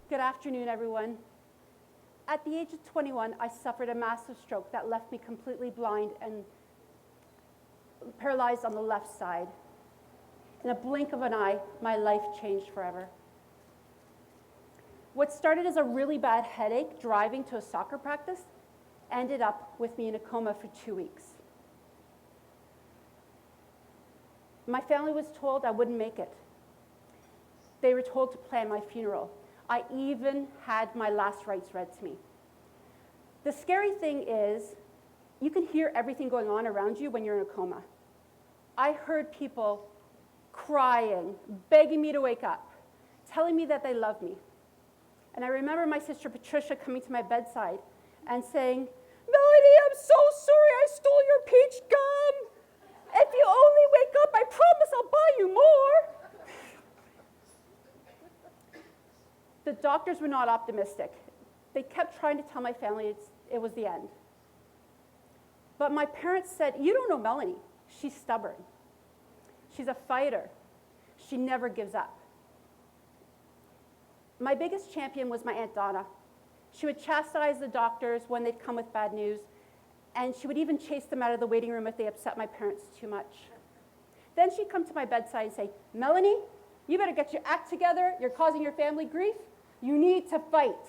Good afternoon, everyone. At the age of 21, I suffered a massive stroke that left me completely blind and paralyzed on the left side. In a blink of an eye, my life changed forever. What started as a really bad headache driving to a soccer practice ended up with me in a coma for 2 weeks. My family was told I wouldn't make it. They were told to plan my funeral. I even had my last rites read to me. The scary thing is, you can hear everything going on around you when you're in a coma. I heard people crying, begging me to wake up, telling me that they love me. And I remember my sister Patricia coming to my bedside and saying, "Melanie, I'm so sorry I stole your peach gum. If you only wake up, I promise I'll buy you more." The doctors were not optimistic. They kept trying to tell my family it was the end. But my parents said, "You don't know Melanie. She's stubborn. She's a fighter. She never gives up." My biggest champion was my Aunt Donna. She would chastise the doctors when they'd come with bad news, and she would even chase them out of the waiting room if they upset my parents too much. Then she'd come to my bedside and say, "Melanie, you better get your act together. You're causing your family grief. You need to fight."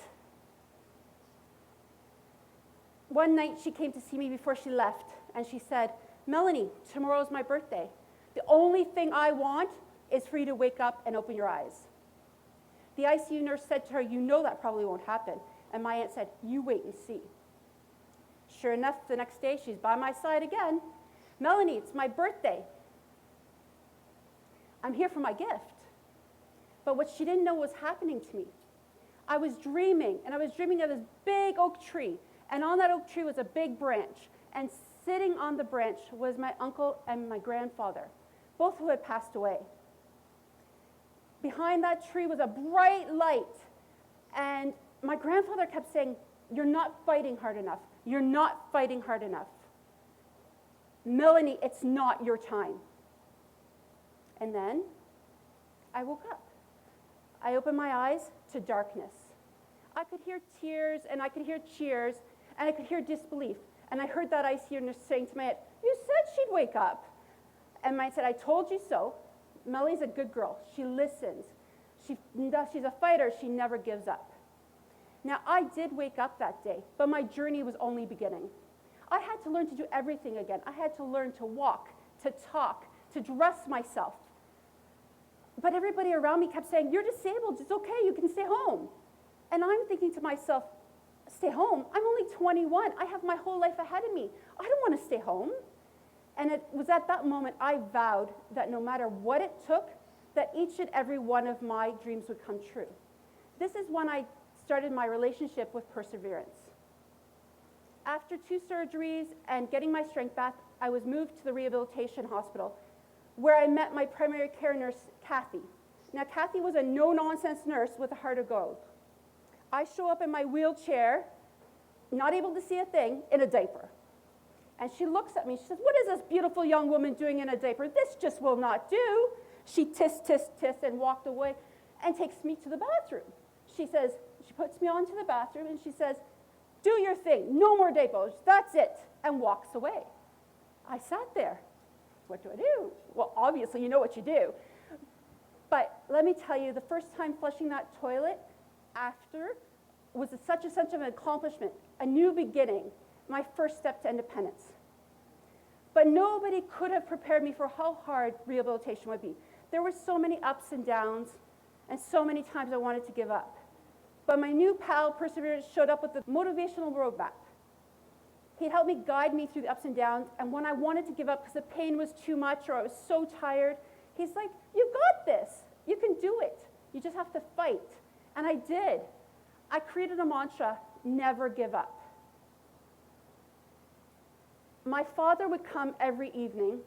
One night she came to see me before she left, and she said, "Melanie, tomorrow's my birthday. The only thing I want is for you to wake up and open your eyes." The ICU nurse said to her, "You know that probably won't happen." And my aunt said, "You wait and see." Sure enough, the next day she's by my side again. "Melanie, it's my birthday. I'm here for my gift." But what she didn't know was happening to me. I was dreaming, and I was dreaming of this big oak tree, and on that oak tree was a big branch, and sitting on the branch was my uncle and my grandfather, both who had passed away. Behind that tree was a bright light, and my grandfather kept saying, "You're not fighting hard enough. You're not fighting hard enough. Melanie, it's not your time." And then I woke up. I opened my eyes to darkness. I could hear tears, and I could hear cheers, and I could hear disbelief. And I heard that ICU nurse saying to my aunt, "You said she'd wake up." And my aunt said, "I told you so. Melanie's a good girl. She listens. She's a fighter. She never gives up." Now, I did wake up that day, but my journey was only beginning. I had to learn to do everything again. I had to learn to walk, to talk, to dress myself. But everybody around me kept saying, "You're disabled. It's okay. You can stay home." And I'm thinking to myself, stay home? I'm only 21. I have my whole life ahead of me. I don't want to stay home. And it was at that moment I vowed that no matter what it took, that each and every one of my dreams would come true. This is when I started my relationship with perseverance. After 2 surgeries and getting my strength back, I was moved to the rehabilitation hospital, where I met my primary care nurse, Kathy. Now, Kathy was a no-nonsense nurse with a heart of gold. I show up in my wheelchair, not able to see a thing, in a diaper. And she looks at me, she says, "What is this beautiful young woman doing in a diaper? This just will not do." She tisk, tisk, tisk, and walked away and takes me to the bathroom. She puts me onto the bathroom, and she says, "Do your thing, no more diapers, that's it," and walks away. I sat there. What do I do? Well, obviously, you know what you do. But let me tell you, the first time flushing that toilet after was such of an accomplishment, a new beginning, my first step to independence. But nobody could have prepared me for how hard rehabilitation would be. There were so many ups and downs, and so many times I wanted to give up. But my new pal, Perseverance, showed up with a motivational roadmap. He helped me guide me through the ups and downs, and when I wanted to give up because the pain was too much or I was so tired, he's like, "You've got this. You can do it. You just have to fight." And I did. I created a mantra, never give up. My father would come every evening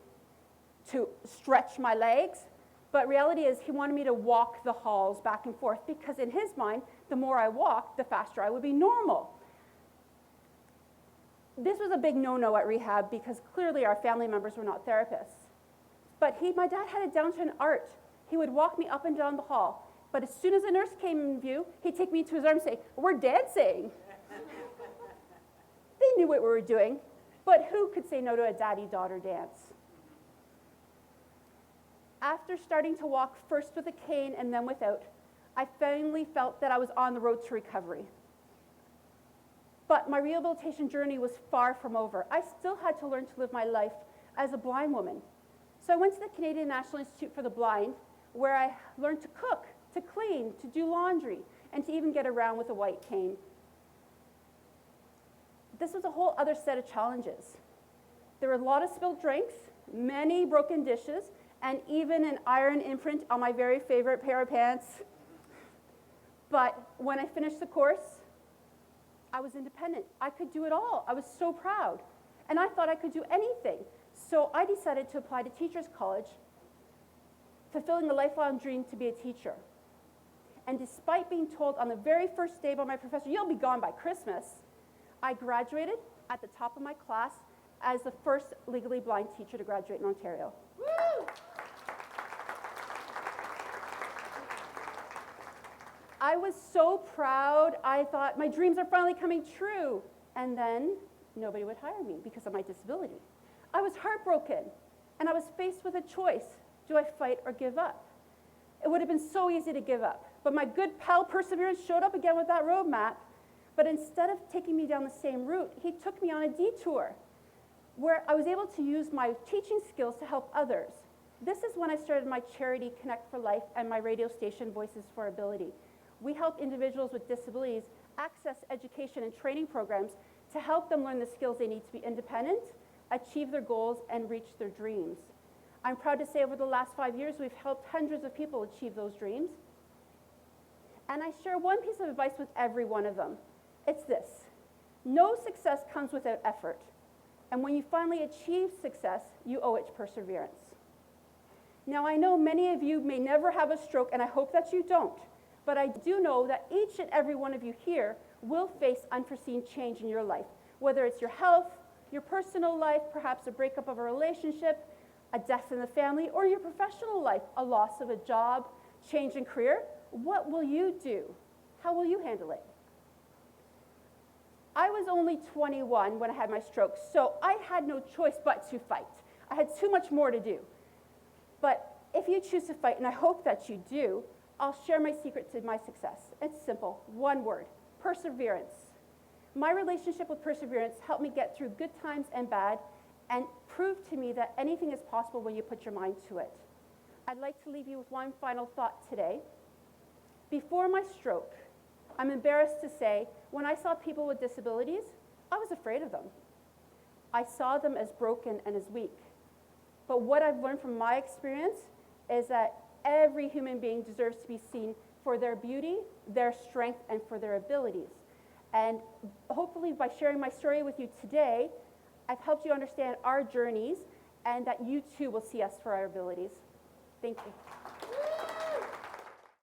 to stretch my legs, but reality is he wanted me to walk the halls back and forth because in his mind, the more I walked, the faster I would be normal. This was a big no-no at rehab because clearly our family members were not therapists. But my dad had it down to an art. He would walk me up and down the hall, But as soon as a nurse came in view, he'd take me into his arms and say, "We're dancing." They knew what we were doing, but who could say no to a daddy-daughter dance? After starting to walk first with a cane and then without, I finally felt that I was on the road to recovery. But my rehabilitation journey was far from over. I still had to learn to live my life as a blind woman. So I went to the Canadian National Institute for the Blind, where I learned to cook, to clean, to do laundry, and to even get around with a white cane. This was a whole other set of challenges. There were a lot of spilled drinks, many broken dishes, and even an iron imprint on my very favorite pair of pants. But when I finished the course, I was independent. I could do it all. I was so proud. And I thought I could do anything. So I decided to apply to Teachers College, fulfilling a lifelong dream to be a teacher. And despite being told on the very first day by my professor, "You'll be gone by Christmas," I graduated at the top of my class as the first legally blind teacher to graduate in Ontario. Woo! I was so proud. I thought, my dreams are finally coming true. And then nobody would hire me because of my disability. I was heartbroken, and I was faced with a choice. Do I fight or give up? It would have been so easy to give up. But my good pal Perseverance showed up again with that roadmap. But instead of taking me down the same route, he took me on a detour where I was able to use my teaching skills to help others. This is when I started my charity, Connect for Life, and my radio station, Voices for Ability. We help individuals with disabilities access education and training programs to help them learn the skills they need to be independent, achieve their goals, and reach their dreams. I'm proud to say over the last 5 years, we've helped hundreds of people achieve those dreams. And I share one piece of advice with every one of them. It's this: no success comes without effort. And when you finally achieve success, you owe it to perseverance. Now, I know many of you may never have a stroke, and I hope that you don't. But I do know that each and every one of you here will face unforeseen change in your life, whether it's your health, your personal life, perhaps a breakup of a relationship, a death in the family, or your professional life, a loss of a job, change in career. What will you do? How will you handle it? I was only 21 when I had my stroke, so I had no choice but to fight. I had too much more to do. But if you choose to fight, and I hope that you do, I'll share my secret to my success. It's simple, one word: perseverance. My relationship with perseverance helped me get through good times and bad, and proved to me that anything is possible when you put your mind to it. I'd like to leave you with one final thought today. Before my stroke, I'm embarrassed to say, when I saw people with disabilities, I was afraid of them. I saw them as broken and as weak. But what I've learned from my experience is that every human being deserves to be seen for their beauty, their strength, and for their abilities. And hopefully by sharing my story with you today, I've helped you understand our journeys and that you too will see us for our abilities. Thank you.